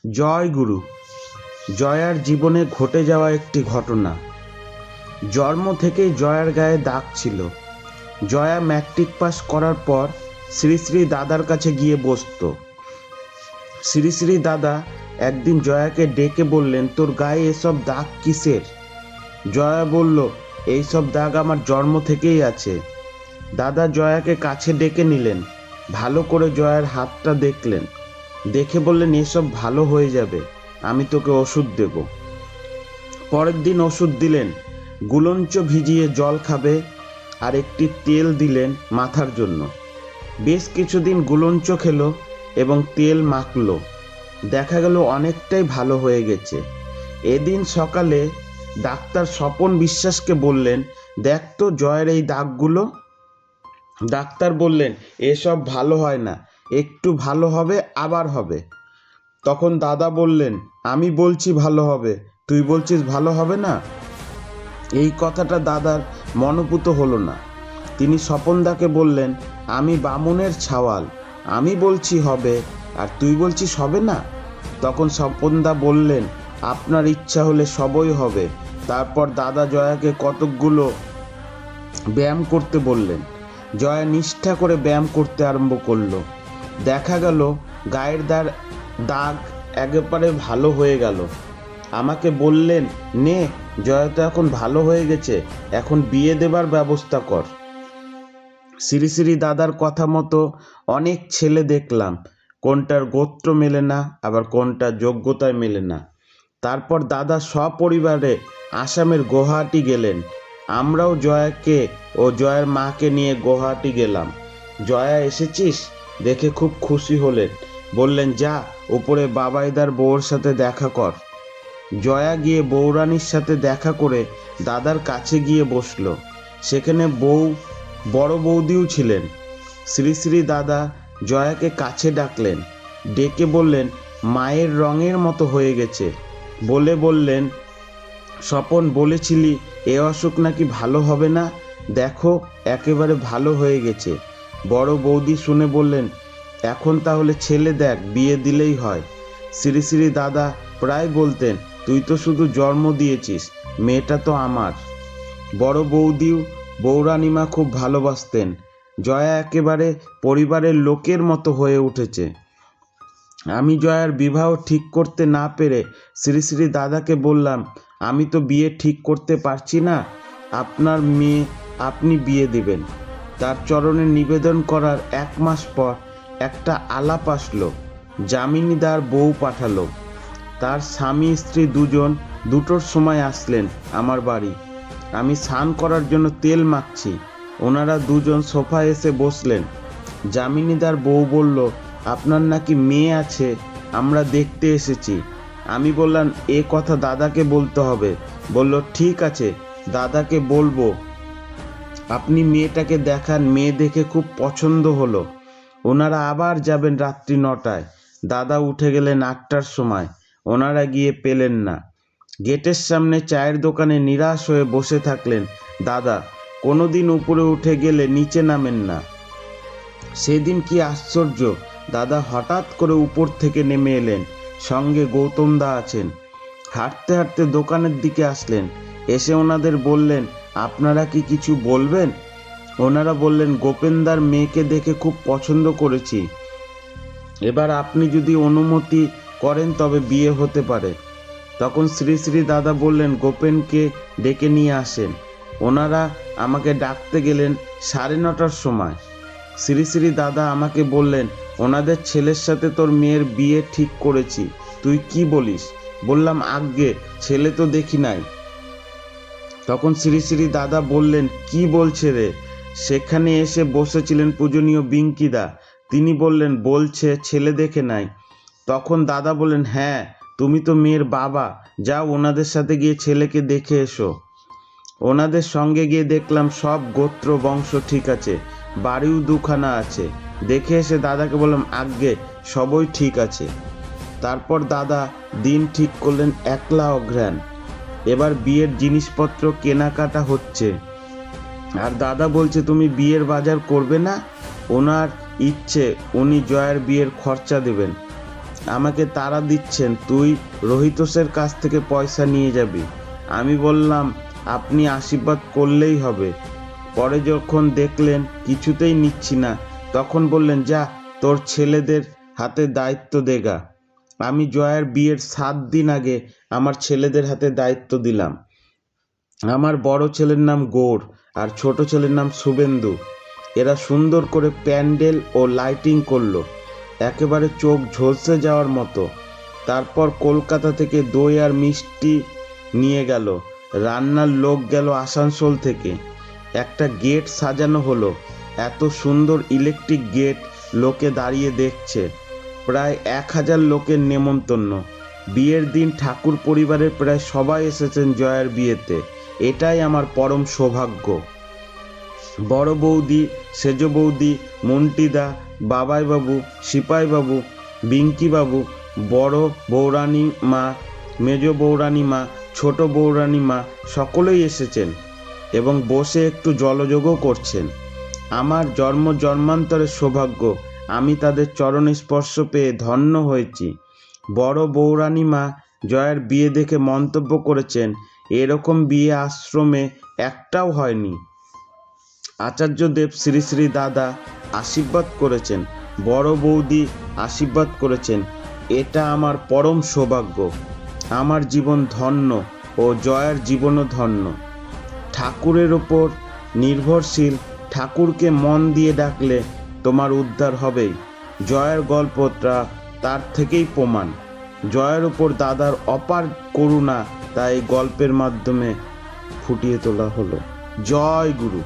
জয় গুরু। জয়ার জীবনে ঘটে যাওয়া একটি ঘটনা। জন্ম থেকেই জয়ার গায়ে দাগ ছিল। জয়া ম্যাট্রিক পাস করার পর শ্রী শ্রী দাদার কাছে গিয়ে বসত। শ্রী শ্রী দাদা একদিন জয়াকে ডেকে বললেন, তোর গায়ে এসব দাগ কিসের? জয়া বলল, এইসব দাগ আমার জন্ম থেকেই আছে। দাদা জয়াকে কাছে ডেকে নিলেন, ভালো করে জয়ার হাতটা দেখলেন, দেখে বললেন, এসব ভালো হয়ে যাবে, আমি তোকে ওষুধ দেব। পরের দিন ওষুধ দিলেন, গুলঞ্চ ভিজিয়ে জল খাবে, আর একটি তেল দিলেন মাথার জন্য। বেশ কিছুদিন গুলঞ্চ খেলো এবং তেল মাখলো। দেখা গেল অনেকটাই ভালো হয়ে গেছে। এদিন সকালে ডাক্তার স্বপন বিশ্বাসকে বললেন, দেখ তো জয়ের এই দাগগুলো। ডাক্তার বললেন, এসব ভালো হয় না, একটু ভালো হবে আবার হবে। তখন দাদা বললেন, আমি বলছি ভালো হবে, তুই বলছিস ভালো হবে না। এই কথাটা দাদার মনোপুত হলো না। তিনি স্বপনদাকে বললেন, আমি বামুনের ছাওয়াল, আমি বলছি হবে আর তুই বলছিস হবে না। তখন স্বপনদা বললেন, আপনার ইচ্ছা হলে সবই হবে। তারপর দাদা জয়াকে কতকগুলো ব্যায়াম করতে বললেন। জয়া নিষ্ঠা করে ব্যায়াম করতে আরম্ভ করলো। দেখা গেল গায়ের দাগ একেবারে ভালো হয়ে গেল। আমাকে বললেন, নে, জয়া তো এখন ভালো হয়ে গেছে, এখন বিয়ে দেবার ব্যবস্থা কর। শ্রী শ্রী দাদার কথা মতো অনেক ছেলে দেখলাম, কোনটার গোত্র মেলে না, আবার কোনটা যোগ্যতায় মেলে না। তারপর দাদা সপরিবারে আসামের গুয়াহাটি গেলেন। আমরাও জয়াকে ও জয়ার মাকে নিয়ে গুয়াহাটি গেলাম। জয়া এসেছিস দেখে খুব খুশি হলেন, বললেন, যা উপরে বাবাইদার বউর সাথে দেখা কর। জয়া গিয়ে বউরানীর সাথে দেখা করে দাদার কাছে গিয়ে বসলো। সেখানে বড় বৌদিও ছিলেন। শ্রী শ্রী দাদা জয়াকে কাছে ডাকলেন, ডেকে বললেন, মায়ের রঙের মতো হয়ে গেছে। বললেন, স্বপন বলেছিলি এ অসুখ নাকি ভালো হবে না, দেখো একেবারে ভালো হয়ে গেছে। বড় বৌদি শুনে বললেন, এখন তাহলে ছেলে দেখ, বিয়ে দিলেই হয়। শ্রী শ্রী দাদা প্রায় বলতেন, তুই তো শুধু জন্ম দিয়েছিস, মেয়েটা তো আমার। বড় বৌদিও বৌরানীমা খুব ভালোবাসতেন। জয়া একেবারে পরিবারের লোকের মতো হয়ে উঠেছে। আমি জয়ার বিবাহ ঠিক করতে না পেরে শ্রী শ্রী দাদাকে বললাম, আমি তো বিয়ে ঠিক করতে পারছি না, আপনার মেয়ে আপনি বিয়ে দেবেন। তার চরণে নিবেদন করার 1 মাস পর একটা আলাপ আসলো। যামিনীদার বউ পাঠালো। তার স্বামী স্ত্রী দুজন 2টোর সময় আসলেন আমার বাড়ি। আমি স্নান করার জন্য তেল মাখছি, ওনারা দুজন সোফায় এসে বসলেন। যামিনীদার বউ বলল, আপনার নাকি মেয়ে আছে, আমরা দেখতে এসেছি। আমি বললাম, এ কথা দাদাকে বলতে হবে। বলল, ঠিক আছে, দাদাকে বলবো, আপনি মেয়েটাকে দেখান, মেয়ে দেখে খুব পছন্দ হলো। ওনারা আবার যাবেন রাত্রি 9টায়। দাদা উঠে গেলেন 8টার সময়, ওনারা গিয়ে পেলেন না। গেটের সামনে চায়ের দোকানে নিরাশ হয়ে বসে থাকলেন দাদা। কোনোদিন উপরে উঠে গেলে নিচে নামেন না। সেদিন কি আশ্চর্য, দাদা হঠাৎ করে উপর থেকে নেমে এলেন, সঙ্গে গৌতমদা আছেন। হাঁটতে হাঁটতে দোকানের দিকে আসলেন, এসে ওনাদের বললেন, আপনারা কি কিছু বলবেন? ওনারা বললেন, গোপেনদার মেয়েকে দেখে খুব পছন্দ করেছি, এবার আপনি যদি অনুমতি করেন তবে বিয়ে হতে পারে। তখন শ্রী শ্রী দাদা বললেন, গোপেনকে ডেকে নিয়ে আসেন। ওনারা আমাকে ডাকতে গেলেন 9:30টার সময়। শ্রী শ্রী দাদা আমাকে বললেন, ওনাদের ছেলের সাথে তোর মেয়ের বিয়ে ঠিক করেছি, তুই কি বলিস? বললাম, আজ্ঞে, ছেলে তো দেখি নাই। তখন শ্রী শ্রী দাদা বললেন, কি বলছে রে? সেখানে এসে বসেছিলেন পূজনীয় বিঙ্কিদা। তিনি বললেন, বলছে ছেলে দেখে নাই। তখন দাদা বললেন, হ্যাঁ, তুমি তো মেয়ের বাবা, যাও ওনাদের সাথে গিয়ে ছেলেকে দেখে এসো। ওনাদের সঙ্গে গিয়ে দেখলাম সব গোত্র বংশ ঠিক আছে, বাড়িও 2খানা আছে। দেখে এসে দাদাকে বললাম, আজ্ঞে, সবই ঠিক আছে। তারপর দাদা দিন ঠিক করলেন 1লা অঘ্রাণ। এবার বিয়ের জিনিসপত্র কেনাকাটা হচ্ছে। আর দাদা বলছে, তুমি বিয়ের বাজার করবে না? ওনার ইচ্ছে উনি জয়ার বিয়ের খরচা দেবেন। আমাকে তাড়া দিচ্ছেন, তুই রোহিতসের কাছ থেকে পয়সা নিয়ে যাবি। আমি বললাম, আপনি আশীর্বাদ করলেই হবে। পরে যখন দেখলেন কিছুতেই নিচ্ছি না, তখন বললেন, যা তোর ছেলেদের হাতে দায়িত্ব দেগা। আমি জয়ার বিয়ের 7 দিন আগে আমার ছেলেদের হাতে দায়িত্ব দিলাম। আমার বড় ছেলের নাম গৌর আর ছোট ছেলের নাম শুভেন্দু। এরা সুন্দর করে প্যান্ডেল ও লাইটিং করলো, একেবারে চোখ ঝলসে যাওয়ার মতো। তারপর কলকাতা থেকে দই আর মিষ্টি নিয়ে গেল। রান্নার লোক গেল আসানসোল থেকে। একটা গেট সাজানো হলো, এত সুন্দর ইলেকট্রিক গেট, লোকে দাঁড়িয়ে দেখছে। প্রায় 1000 লোকের নেমন্তন্ন। বিয়ের দিন ঠাকুর পরিবারের প্রায় সবাই এসেছেন জয়ার বিয়েতে। এটাই আমার পরম সৌভাগ্য। বড় বৌদি, সেজ বৌদি, মন্টিদা, বাবাই বাবু, সিপাই বাবু, বিঙ্কি বাবু, বড় বৌরানী মা, মেজ বৌরানী মা, ছোট বৌরানী মা সকলেই এসেছেন এবং বসে একটু জলযোগও করছেন। আমার জন্মান্তরের সৌভাগ্য, আমি তাদের চরণ স্পর্শ পেয়ে ধন্য হয়েছি। বড় বৌরানী মা জয়ার বিয়ে দেখে মন্তব্য করেছেন, এরকম বিয়ে আশ্রমে একটাও হয়নি। আচার্যদেব শ্রী শ্রী দাদা আশীর্বাদ করেছেন, বড় বৌদি আশীর্বাদ করেছেন। এটা আমার পরম সৌভাগ্য। আমার জীবন ধন্য ও জয়ার জীবনও ধন্য। ঠাকুরের ওপর নির্ভরশীল, ঠাকুরকে মন দিয়ে ডাকলে তোমার উদ্ধার হবেই। জয়ার গল্পটা তার থেকেই প্রমাণ। জয়ার ওপর দাদার অপার করুণা তাই গল্পের মাধ্যমে ফুটিয়ে তোলা হলো। জয় গুরু।